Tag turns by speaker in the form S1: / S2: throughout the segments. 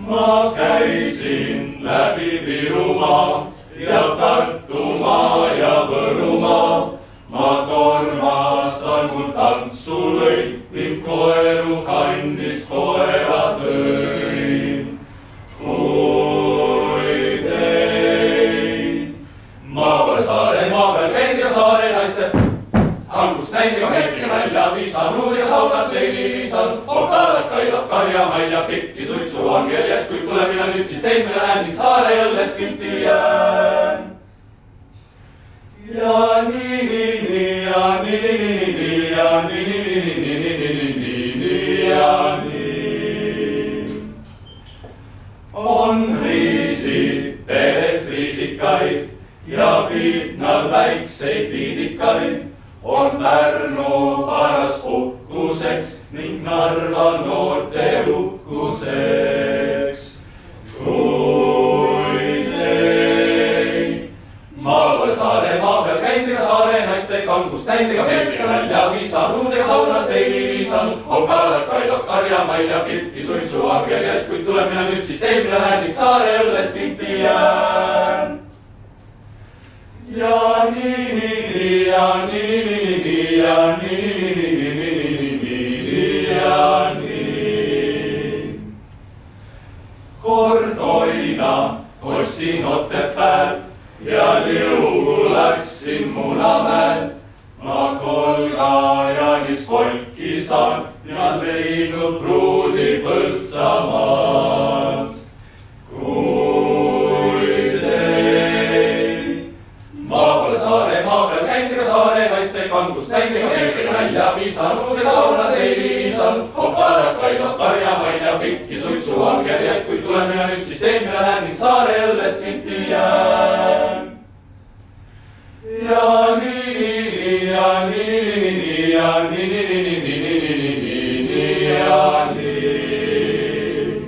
S1: Ma käisin läbi Virumaa ja Tartumaa ja Võrumaa. Ma tormastan, kui tantsu lõin ning koeru kandis koera tõin. Kuid ei, ma pole saare maa peal käinud ja saare naiste angust näinud ega meistriga nalja viisanud ja saunas veini viisanud. Okaadat kailab karjamaid ja pikki suitsu angeljad, kuid tule mina nüüd siis teid mina näen ning saare õllest kinti jään. Ja nii ja nii ja nii. On riisi peres riisikaid ja Viitnal väikseid viidikaid. On Pärnu paras uhkuseks ning Narva noorte uhkuseks. Kuid ei, ma pole saare maa peal käinud ega saare naiste kangust näinud ega meistriga nalja viisanud ega saunas veini viisanud. Okaadat kailab karjamaid ja pikki suitsu angeljad, kuid tule mina nüüd siis teid mina näen ning saare õllest kinti jään. Ja nii ja nii ja nii. Kord oina ostsin Otepäält ja Liugu läksin Munamäelt. Ma Kolgajaanis kolki saan ja leidnud pruudi Põltsamaalt. Kuid ei, ma pole saare maa peal käinud ega saare naiste kangust näinud ega meistriga nalja viisanud ega saunas veini viisanud. Okaadat kailab karjamaid ja pikki suitsu angeljad, kuid tule mina nüüd siis teid mina näen ning saare õllest kinti jään. Ja nii ja nii ja nii ja nii.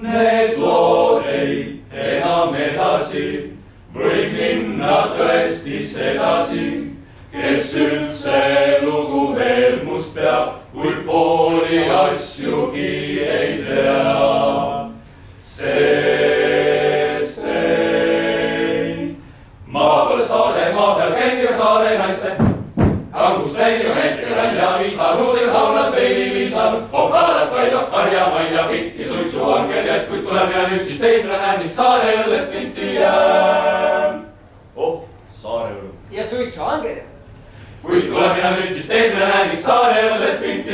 S1: Need lood ei enam edasi või minna tõesti sedasi, kes üldse lugu veel must peab, kui pooli asjugi ei tea. Sest ei, ma pole saare maa peal käinud ega saare naiste kangust näinud ega meistriga nalja viisanud ega saunas veini viisanud. Okaadat kailab karjamaid ja pikki suitsu angeljad, kuid tule mina nüüd siis teid mina näen ning saare õllest kinti jään. Oh, saare õlu.
S2: Ja suitsu angeljad.
S1: Kuid tule mina nüüd siis teid mina näen ning saare õllest kinti